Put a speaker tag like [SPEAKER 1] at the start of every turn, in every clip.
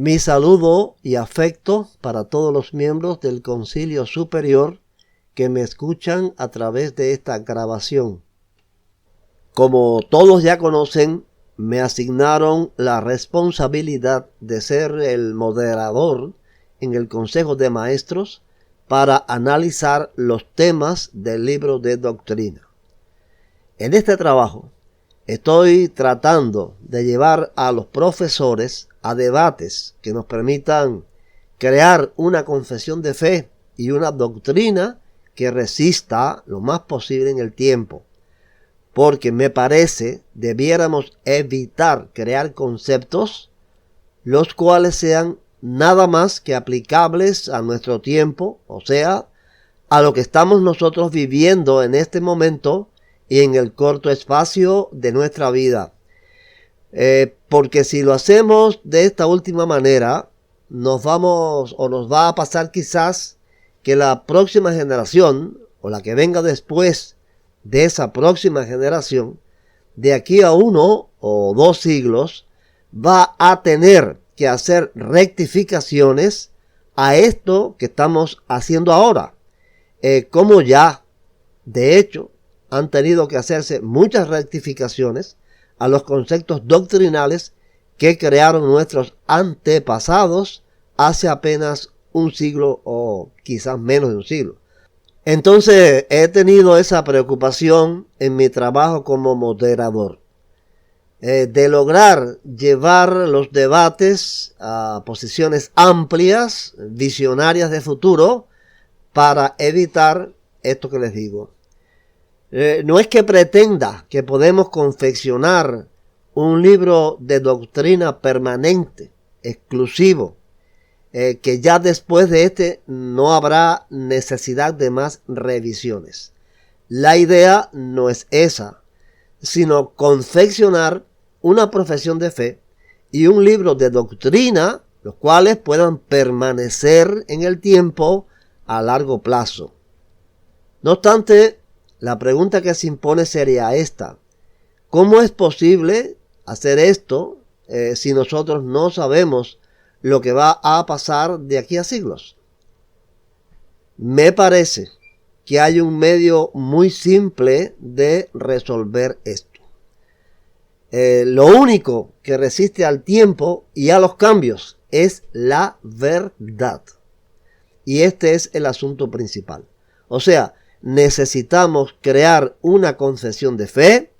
[SPEAKER 1] Mi saludo y afecto para todos los miembros del Concilio Superior que me escuchan a través de esta grabación. Como todos ya conocen, me asignaron la responsabilidad de ser el moderador en el Consejo de Maestros para analizar los temas del libro de doctrina. En este trabajo estoy tratando de llevar a los profesores a debates que nos permitan crear una confesión de fe y una doctrina que resista lo más posible en el tiempo, porque me parece debiéramos evitar crear conceptos los cuales sean nada más que aplicables a nuestro tiempo, o sea, a lo que estamos nosotros viviendo en este momento y en el corto espacio de nuestra vida. Porque si lo hacemos de esta última manera, nos va a pasar quizás que la próxima generación, o la que venga después de esa próxima generación, de aquí a 1 o 2 siglos, va a tener que hacer rectificaciones a esto que estamos haciendo ahora. Como ya, de hecho, han tenido que hacerse muchas rectificaciones a los conceptos doctrinales que crearon nuestros antepasados hace apenas un siglo o quizás menos de un siglo. Entonces he tenido esa preocupación en mi trabajo como moderador, de lograr llevar los debates a posiciones amplias, visionarias de futuro, para evitar esto que les digo. No es que pretenda que podemos confeccionar un libro de doctrina permanente, exclusivo, que ya después de este no habrá necesidad de más revisiones. La idea no es esa, sino confeccionar una profesión de fe y un libro de doctrina, los cuales puedan permanecer en el tiempo a largo plazo. No obstante, la pregunta que se impone sería esta: ¿cómo es posible hacer esto si nosotros no sabemos lo que va a pasar de aquí a siglos? Me parece que hay un medio muy simple de resolver esto. Lo único que resiste al tiempo y a los cambios es la verdad. Y este es el asunto principal. O sea, necesitamos crear una confesión de fe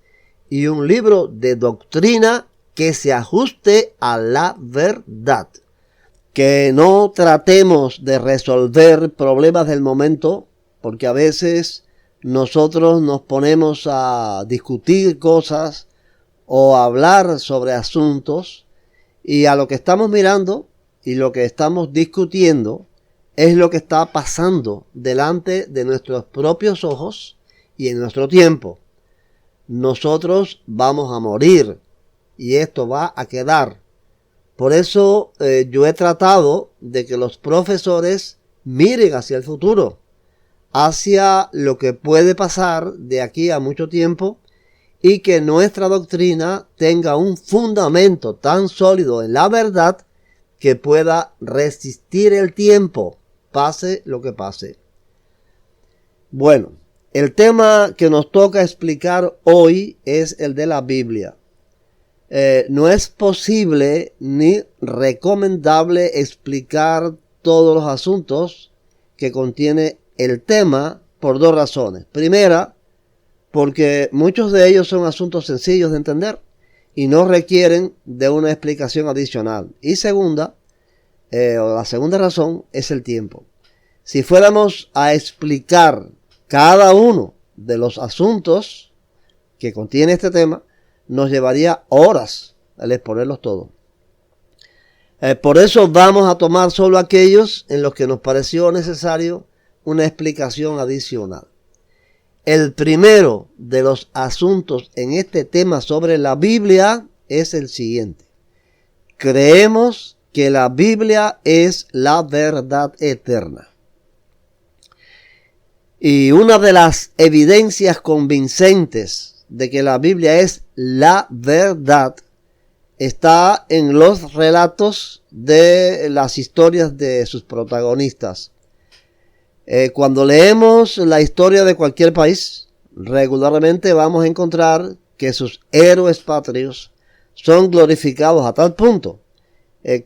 [SPEAKER 1] y un libro de doctrina que se ajuste a la verdad. Que no tratemos de resolver problemas del momento, porque a veces nosotros nos ponemos a discutir cosas o a hablar sobre asuntos, y a lo que estamos mirando y lo que estamos discutiendo es lo que está pasando delante de nuestros propios ojos y en nuestro tiempo. Nosotros vamos a morir y esto va a quedar. Por eso yo he tratado de que los profesores miren hacia el futuro, hacia lo que puede pasar de aquí a mucho tiempo, y que nuestra doctrina tenga un fundamento tan sólido en la verdad que pueda resistir el tiempo, pase lo que pase. Bueno, el tema que nos toca explicar hoy es el de la Biblia. No es posible ni recomendable explicar todos los asuntos que contiene el tema por 2 razones. Primera, porque muchos de ellos son asuntos sencillos de entender y no requieren de una explicación adicional. Y segunda, la segunda razón es el tiempo. Si fuéramos a explicar cada uno de los asuntos que contiene este tema, nos llevaría horas al exponerlos todos. Por eso vamos a tomar solo aquellos en los que nos pareció necesario una explicación adicional. El primero de los asuntos en este tema sobre la Biblia es el siguiente: creemos que la Biblia es la verdad eterna. Y una de las evidencias convincentes de que la Biblia es la verdad está en los relatos de las historias de sus protagonistas. Cuando leemos la historia de cualquier país, regularmente vamos a encontrar que sus héroes patrios son glorificados a tal punto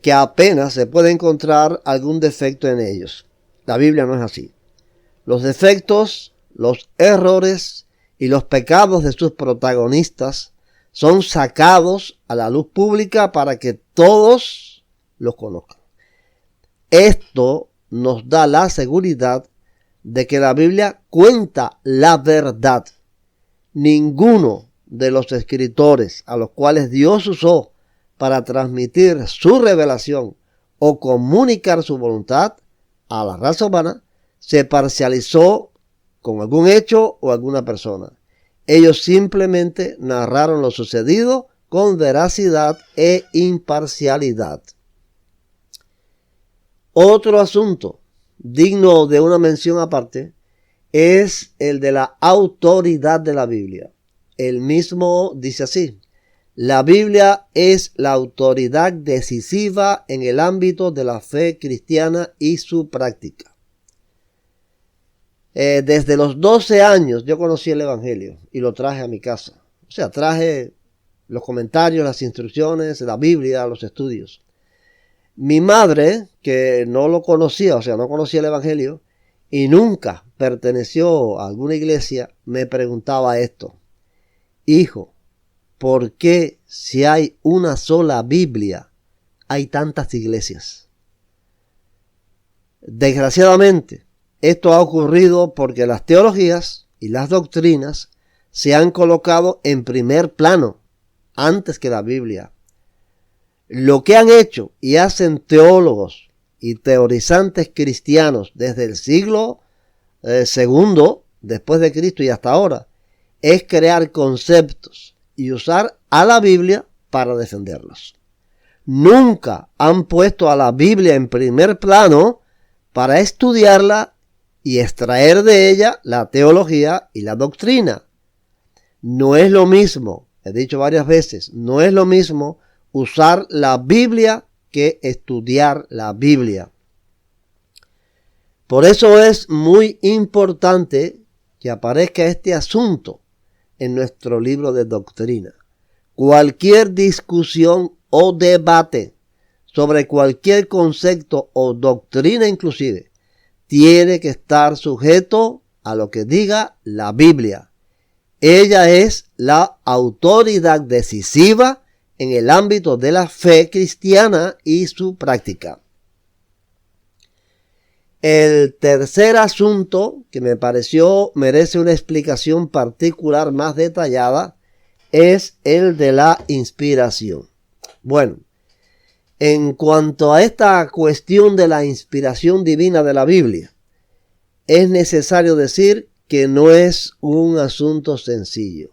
[SPEAKER 1] que apenas se puede encontrar algún defecto en ellos. La Biblia no es así. Los defectos, los errores y los pecados de sus protagonistas son sacados a la luz pública para que todos los conozcan. Esto nos da la seguridad de que la Biblia cuenta la verdad. Ninguno de los escritores a los cuales Dios usó para transmitir su revelación o comunicar su voluntad a la raza humana se parcializó con algún hecho o alguna persona. Ellos simplemente narraron lo sucedido con veracidad e imparcialidad. Otro asunto digno de una mención aparte es el de la autoridad de la Biblia. El mismo dice así: la Biblia es la autoridad decisiva en el ámbito de la fe cristiana y su práctica. Desde los 12 años yo conocí el Evangelio y lo traje a mi casa. O sea, traje los comentarios, las instrucciones, la Biblia, los estudios. Mi madre, que no lo conocía, o sea, no conocía el Evangelio y nunca perteneció a alguna iglesia, me preguntaba esto: hijo, ¿por qué si hay una sola Biblia hay tantas iglesias? Desgraciadamente, esto ha ocurrido porque las teologías y las doctrinas se han colocado en primer plano antes que la Biblia. Lo que han hecho y hacen teólogos y teorizantes cristianos desde el siglo II después de Cristo y hasta ahora es crear conceptos y usar a la Biblia para defenderlos. Nunca han puesto a la Biblia en primer plano para estudiarla y extraer de ella la teología y la doctrina. No es lo mismo, he dicho varias veces, no es lo mismo usar la Biblia que estudiar la Biblia. Por eso es muy importante que aparezca este asunto en nuestro libro de doctrina. Cualquier discusión o debate sobre cualquier concepto o doctrina inclusive tiene que estar sujeto a lo que diga la Biblia. Ella es la autoridad decisiva en el ámbito de la fe cristiana y su práctica. El tercer asunto que me pareció merece una explicación particular más detallada es el de la inspiración. Bueno, en cuanto a esta cuestión de la inspiración divina de la Biblia, es necesario decir que no es un asunto sencillo.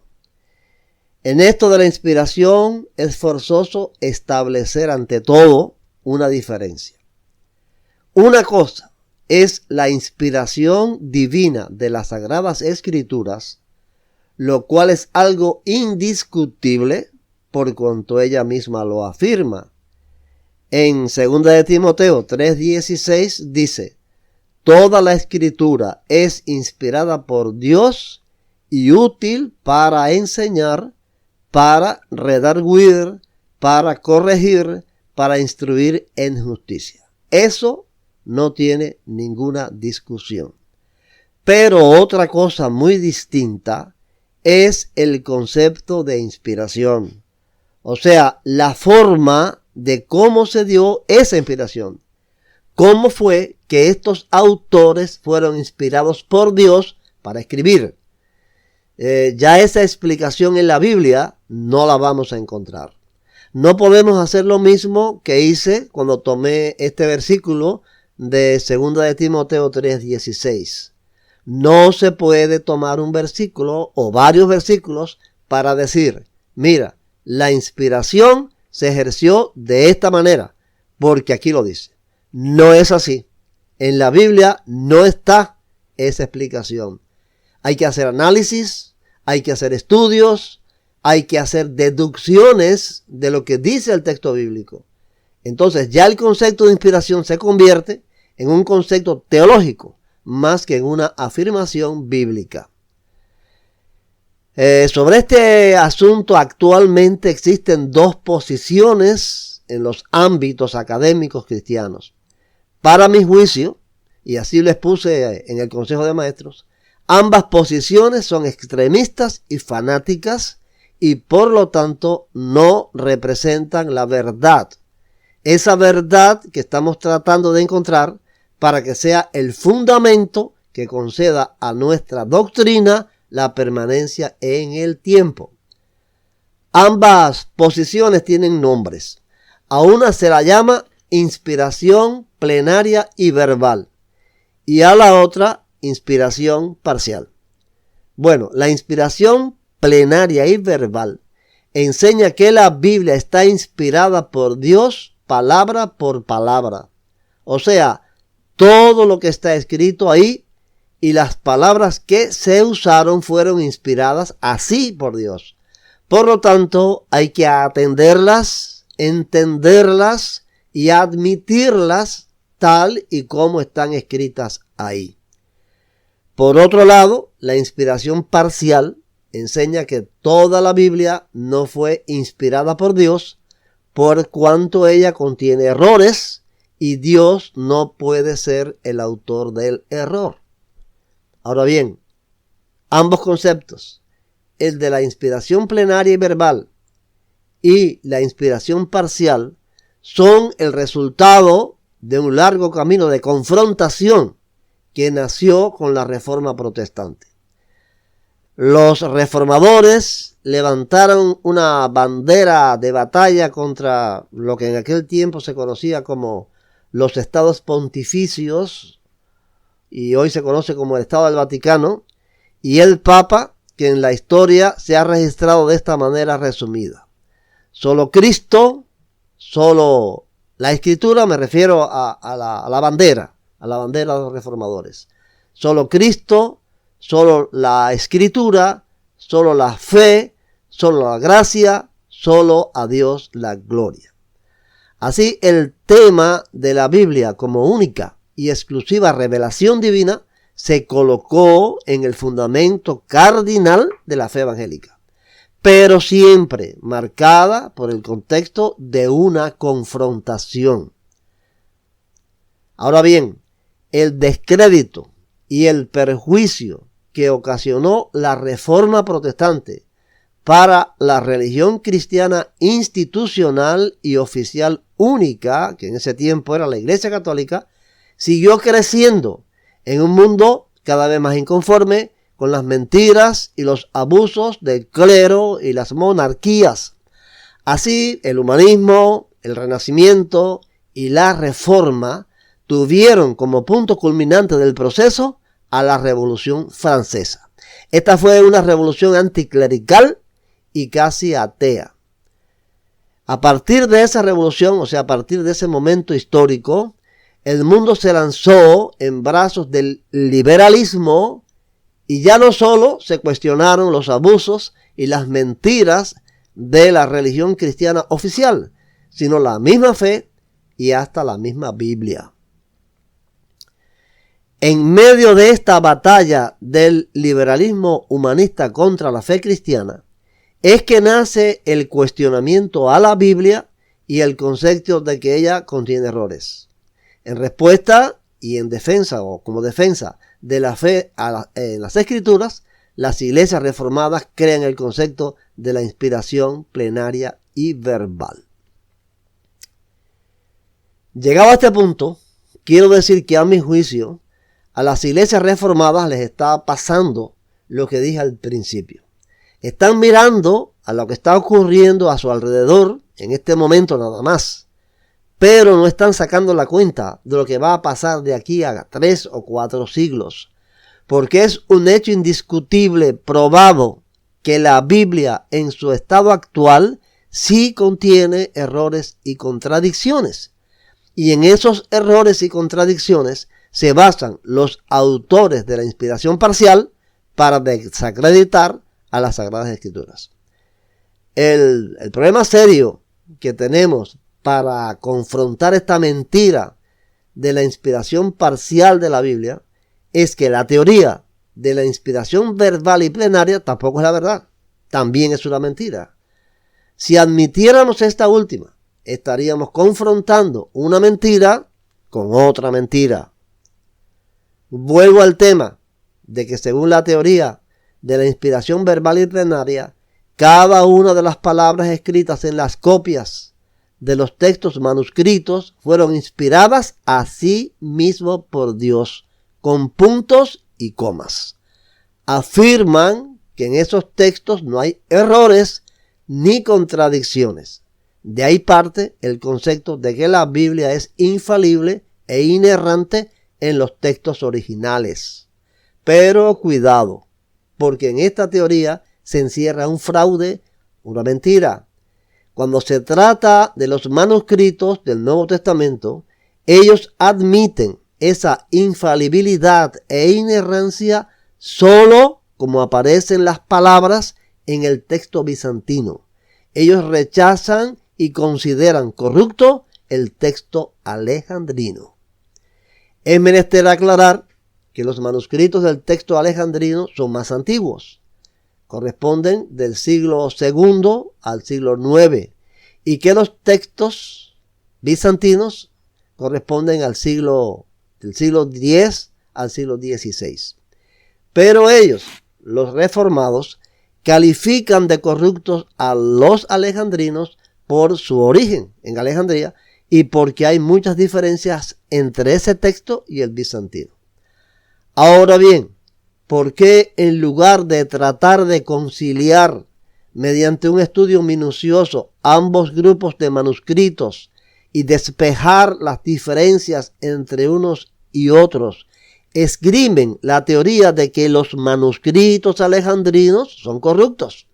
[SPEAKER 1] En esto de la inspiración es forzoso establecer ante todo una diferencia. Una cosa es la inspiración divina de las Sagradas Escrituras, lo cual es algo indiscutible por cuanto ella misma lo afirma. En 2 de Timoteo 3:16 dice: toda la escritura es inspirada por Dios y útil para enseñar, para redarguir, para corregir, para instruir en justicia. Eso no tiene ninguna discusión. Pero otra cosa muy distinta es el concepto de inspiración. O sea, la forma de cómo se dio esa inspiración. ¿Cómo fue que estos autores fueron inspirados por Dios para escribir? Ya esa explicación en la Biblia no la vamos a encontrar. No podemos hacer lo mismo que hice cuando tomé este versículo de 2 de Timoteo 3:16. No se puede tomar un versículo o varios versículos para decir: mira, la inspiración se ejerció de esta manera, porque aquí lo dice. No es así. En la Biblia no está esa explicación. Hay que hacer análisis, hay que hacer estudios, hay que hacer deducciones de lo que dice el texto bíblico. Entonces ya el concepto de inspiración se convierte en un concepto teológico más que en una afirmación bíblica. Sobre este asunto actualmente existen dos posiciones en los ámbitos académicos cristianos. Para mi juicio, y así les puse en el Consejo de Maestros, ambas posiciones son extremistas y fanáticas y por lo tanto no representan la verdad. Esa verdad que estamos tratando de encontrar para que sea el fundamento que conceda a nuestra doctrina la permanencia en el tiempo. Ambas posiciones tienen nombres. A una se la llama inspiración plenaria y verbal y a la otra inspiración parcial. Bueno, la inspiración plenaria y verbal enseña que la Biblia está inspirada por Dios palabra por palabra. O sea, todo lo que está escrito ahí y las palabras que se usaron fueron inspiradas así por Dios. Por lo tanto, hay que atenderlas, entenderlas y admitirlas tal y como están escritas ahí. Por otro lado, la inspiración parcial enseña que toda la Biblia no fue inspirada por Dios, por cuanto ella contiene errores y Dios no puede ser el autor del error. Ahora bien, ambos conceptos, el de la inspiración plenaria y verbal y la inspiración parcial, son el resultado de un largo camino de confrontación que nació con la Reforma Protestante. Los reformadores levantaron una bandera de batalla contra lo que en aquel tiempo se conocía como los estados pontificios y hoy se conoce como el Estado del Vaticano, y el Papa, que en la historia se ha registrado de esta manera resumida. Solo Cristo, solo la Escritura, me refiero a la bandera de los reformadores. Solo Cristo, solo la Escritura, solo la fe, solo la gracia, solo a Dios la gloria. Así, el tema de la Biblia como única y exclusiva revelación divina se colocó en el fundamento cardinal de la fe evangélica, pero siempre marcada por el contexto de una confrontación. Ahora bien, el descrédito y el perjuicio que ocasionó la Reforma Protestante para la religión cristiana institucional y oficial única, que en ese tiempo era la Iglesia Católica, siguió creciendo en un mundo cada vez más inconforme con las mentiras y los abusos del clero y las monarquías. Así, el humanismo, el Renacimiento y la Reforma tuvieron como punto culminante del proceso a la Revolución Francesa. Esta fue una revolución anticlerical y casi atea. A partir de esa revolución, o sea, a partir de ese momento histórico, el mundo se lanzó en brazos del liberalismo y ya no solo se cuestionaron los abusos y las mentiras de la religión cristiana oficial, sino la misma fe y hasta la misma Biblia. En medio de esta batalla del liberalismo humanista contra la fe cristiana, es que nace el cuestionamiento a la Biblia y el concepto de que ella contiene errores. En respuesta y en defensa o como defensa de la fe en las Escrituras, las iglesias reformadas crean el concepto de la inspiración plenaria y verbal. Llegado a este punto, quiero decir que a mi juicio, a las iglesias reformadas les está pasando lo que dije al principio. Están mirando a lo que está ocurriendo a su alrededor en este momento nada más, pero no están sacando la cuenta de lo que va a pasar de aquí a 3 o 4 siglos, porque es un hecho indiscutible, probado, que la Biblia en su estado actual sí contiene errores y contradicciones. Y en esos errores y contradicciones se basan los autores de la inspiración parcial para desacreditar a las Sagradas Escrituras. El problema serio que tenemos para confrontar esta mentira de la inspiración parcial de la Biblia es que la teoría de la inspiración verbal y plenaria tampoco es la verdad, también es una mentira. Si admitiéramos esta última, estaríamos confrontando una mentira con otra mentira. Vuelvo al tema de que según la teoría de la inspiración verbal y plenaria, cada una de las palabras escritas en las copias de los textos manuscritos fueron inspiradas a sí mismo por Dios, con puntos y comas. Afirman que en esos textos no hay errores ni contradicciones. De ahí parte el concepto de que la Biblia es infalible e inerrante en los textos originales. Pero cuidado, porque en esta teoría se encierra un fraude, una mentira. Cuando se trata de los manuscritos del Nuevo Testamento, ellos admiten esa infalibilidad e inerrancia solo como aparecen las palabras en el texto bizantino. Ellos rechazan y consideran corrupto el texto alejandrino. Es menester aclarar que los manuscritos del texto alejandrino son más antiguos. Corresponden del siglo II al siglo IX y que los textos bizantinos corresponden del siglo X al siglo XVI. Pero ellos, los reformados, califican de corruptos a los alejandrinos por su origen en Alejandría y porque hay muchas diferencias entre ese texto y el bizantino. Ahora bien, ¿por qué en lugar de tratar de conciliar mediante un estudio minucioso ambos grupos de manuscritos y despejar las diferencias entre unos y otros, esgrimen la teoría de que los manuscritos alejandrinos son corruptos?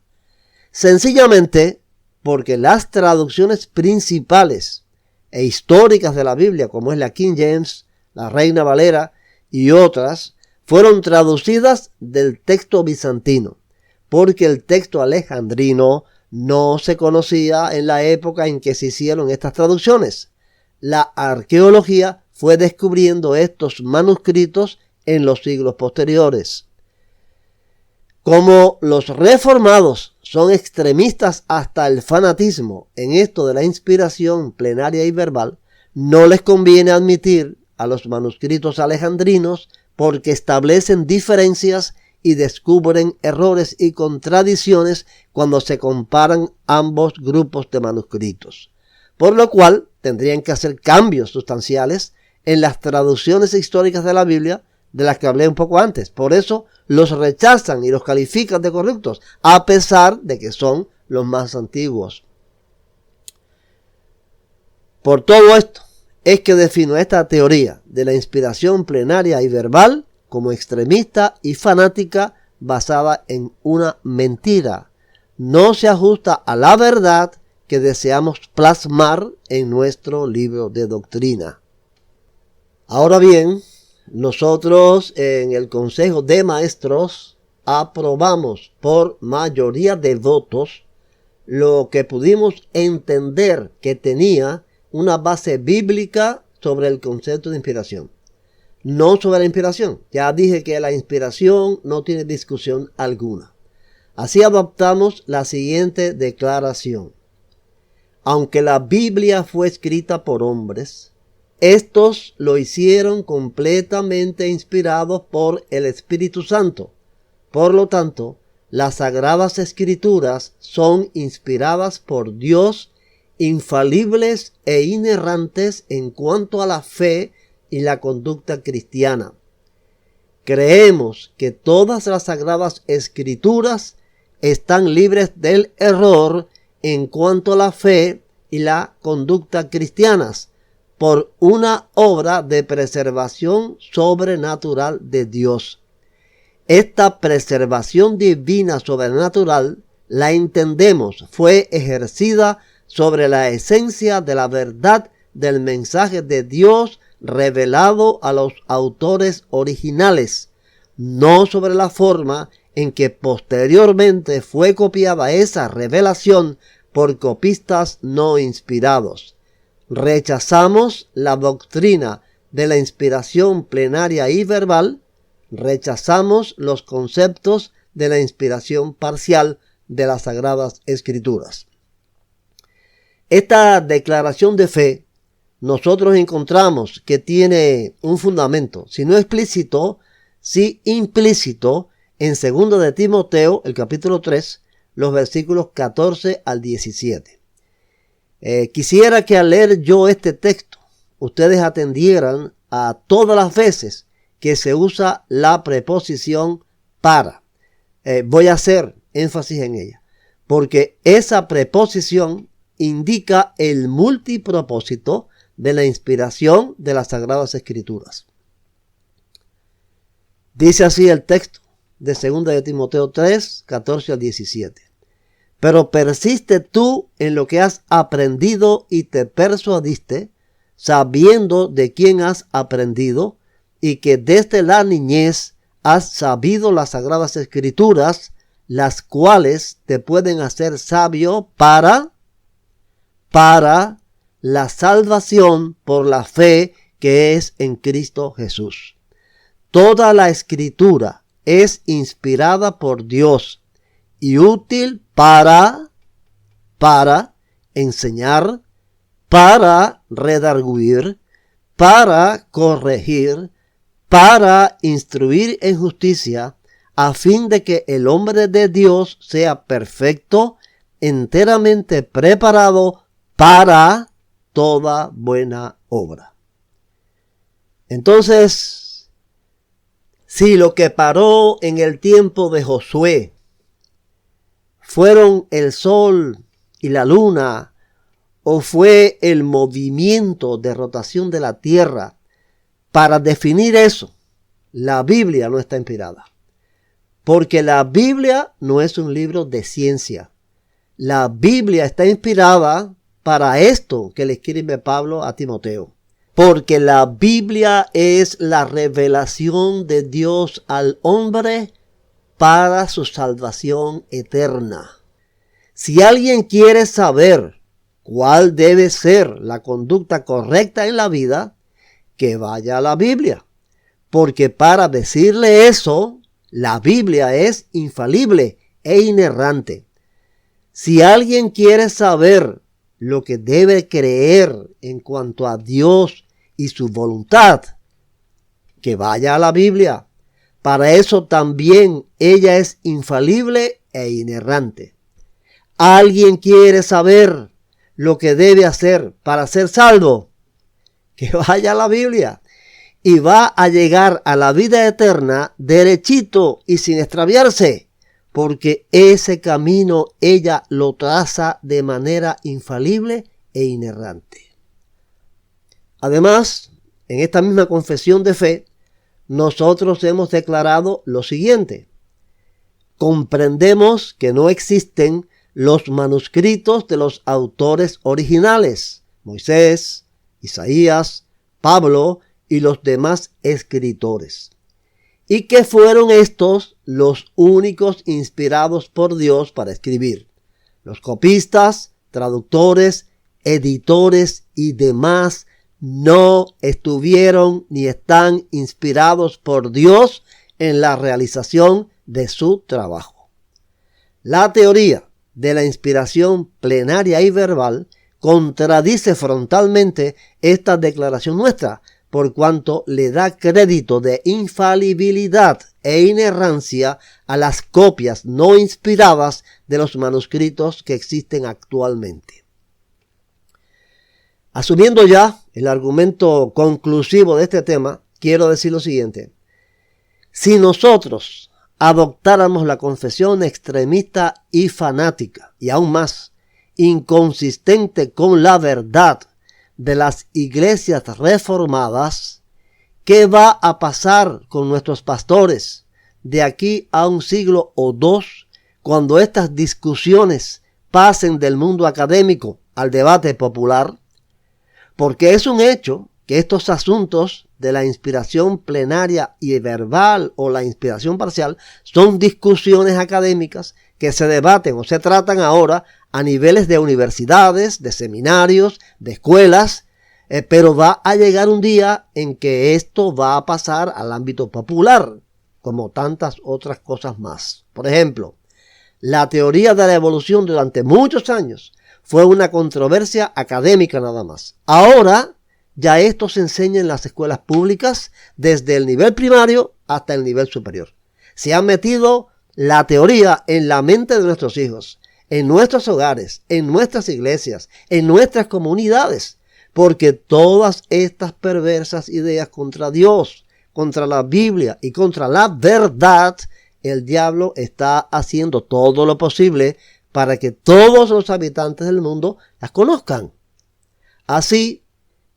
[SPEAKER 1] Sencillamente porque las traducciones principales e históricas de la Biblia, como es la King James, la Reina Valera y otras, fueron traducidas del texto bizantino, porque el texto alejandrino no se conocía en la época en que se hicieron estas traducciones. La arqueología fue descubriendo estos manuscritos en los siglos posteriores. Como los reformados son extremistas hasta el fanatismo en esto de la inspiración plenaria y verbal, no les conviene admitir a los manuscritos alejandrinos porque establecen diferencias y descubren errores y contradicciones cuando se comparan ambos grupos de manuscritos, por lo cual tendrían que hacer cambios sustanciales en las traducciones históricas de la Biblia de las que hablé un poco antes. Por eso los rechazan y los califican de corruptos, a pesar de que son los más antiguos. Por todo esto es que defino esta teoría de la inspiración plenaria y verbal como extremista y fanática basada en una mentira. No se ajusta a la verdad que deseamos plasmar en nuestro libro de doctrina. Ahora bien, nosotros en el Consejo de Maestros aprobamos por mayoría de votos lo que pudimos entender que tenía una base bíblica sobre el concepto de inspiración. No sobre la inspiración. Ya dije que la inspiración no tiene discusión alguna. Así adoptamos la siguiente declaración. Aunque la Biblia fue escrita por hombres, estos lo hicieron completamente inspirados por el Espíritu Santo. Por lo tanto, las Sagradas Escrituras son inspiradas por Dios, infalibles e inerrantes en cuanto a la fe y la conducta cristiana. Creemos que todas las Sagradas Escrituras están libres del error en cuanto a la fe y la conducta cristianas, por una obra de preservación sobrenatural de Dios. Esta preservación divina sobrenatural, la entendemos, fue ejercida sobre la esencia de la verdad del mensaje de Dios revelado a los autores originales, no sobre la forma en que posteriormente fue copiada esa revelación por copistas no inspirados. Rechazamos la doctrina de la inspiración plenaria y verbal, rechazamos los conceptos de la inspiración parcial de las Sagradas Escrituras. Esta declaración de fe nosotros encontramos que tiene un fundamento, si no explícito, sí implícito, en 2 de Timoteo, el capítulo 3, los versículos 14 al 17. Quisiera que al leer yo este texto, ustedes atendieran a todas las veces que se usa la preposición para. Voy a hacer énfasis en ella, porque esa preposición indica el multipropósito de la inspiración de las Sagradas Escrituras. Dice así el texto de 2 de Timoteo 3, 14 al 17. Pero persiste tú en lo que has aprendido y te persuadiste, sabiendo de quién has aprendido, y que desde la niñez has sabido las Sagradas Escrituras, las cuales te pueden hacer sabio para la salvación por la fe que es en Cristo Jesús. Toda la Escritura es inspirada por Dios y útil para enseñar, para redarguir, para corregir, para instruir en justicia, a fin de que el hombre de Dios sea perfecto, enteramente preparado para toda buena obra. Entonces, si lo que paró en el tiempo de Josué fueron el sol y la luna, o fue el movimiento de rotación de la tierra, para definir eso, la Biblia no está inspirada. Porque la Biblia no es un libro de ciencia. La Biblia está inspirada para esto que le escribe Pablo a Timoteo. Porque la Biblia es la revelación de Dios al hombre para su salvación eterna. Si alguien quiere saber cuál debe ser la conducta correcta en la vida, que vaya a la Biblia. Porque para decirle eso, la Biblia es infalible e inerrante. Si alguien quiere saber lo que debe creer en cuanto a Dios y su voluntad, que vaya a la Biblia. Para eso también ella es infalible e inerrante. ¿Alguien quiere saber lo que debe hacer para ser salvo? Que vaya a la Biblia. Y va a llegar a la vida eterna derechito y sin extraviarse. Porque ese camino ella lo traza de manera infalible e inerrante. Además, en esta misma confesión de fe, nosotros hemos declarado lo siguiente. Comprendemos que no existen los manuscritos de los autores originales, Moisés, Isaías, Pablo y los demás escritores, y que fueron estos los únicos inspirados por Dios para escribir. Los copistas, traductores, editores y demás no estuvieron ni están inspirados por Dios en la realización de su trabajo. La teoría de la inspiración plenaria y verbal contradice frontalmente esta declaración nuestra, por cuanto le da crédito de infalibilidad e inerrancia a las copias no inspiradas de los manuscritos que existen actualmente. Asumiendo ya el argumento conclusivo de este tema, quiero decir lo siguiente. Si nosotros adoptáramos la confesión extremista y fanática, y aún más, inconsistente con la verdad de las iglesias reformadas, ¿qué va a pasar con nuestros pastores de aquí a un siglo o dos, cuando estas discusiones pasen del mundo académico al debate popular? Porque es un hecho que estos asuntos de la inspiración plenaria y verbal o la inspiración parcial son discusiones académicas que se debaten o se tratan ahora a niveles de universidades, de seminarios, de escuelas, pero va a llegar un día en que esto va a pasar al ámbito popular, como tantas otras cosas más. Por ejemplo, la teoría de la evolución durante muchos años fue una controversia académica nada más. Ahora ya esto se enseña en las escuelas públicas desde el nivel primario hasta el nivel superior. Se ha metido la teoría en la mente de nuestros hijos, en nuestros hogares, en nuestras iglesias, en nuestras comunidades, porque todas estas perversas ideas contra Dios, contra la Biblia y contra la verdad, el diablo está haciendo todo lo posible para que todos los habitantes del mundo las conozcan. Así,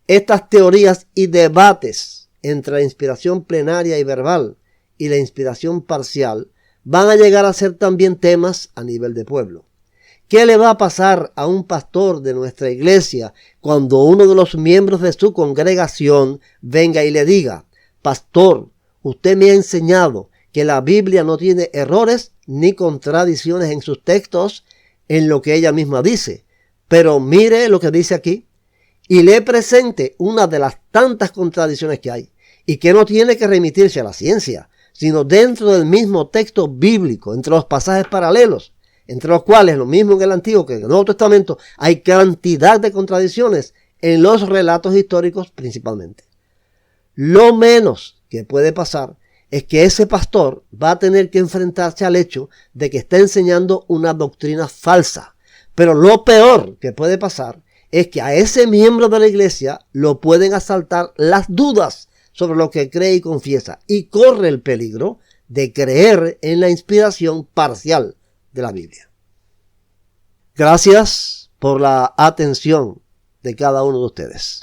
[SPEAKER 1] estas teorías y debates entre la inspiración plenaria y verbal y la inspiración parcial van a llegar a ser también temas a nivel de pueblo. ¿Qué le va a pasar a un pastor de nuestra iglesia cuando uno de los miembros de su congregación venga y le diga: pastor, usted me ha enseñado que la Biblia no tiene errores ni contradicciones en sus textos en lo que ella misma dice, pero mire lo que dice aquí, y le presente una de las tantas contradicciones que hay, y que no tiene que remitirse a la ciencia, sino dentro del mismo texto bíblico, entre los pasajes paralelos, entre los cuales, lo mismo en el Antiguo que en el Nuevo Testamento, hay cantidad de contradicciones en los relatos históricos principalmente. Lo menos que puede pasar es que ese pastor va a tener que enfrentarse al hecho de que está enseñando una doctrina falsa. Pero lo peor que puede pasar es que a ese miembro de la iglesia lo pueden asaltar las dudas sobre lo que cree y confiesa, y corre el peligro de creer en la inspiración parcial de la Biblia. Gracias por la atención de cada uno de ustedes.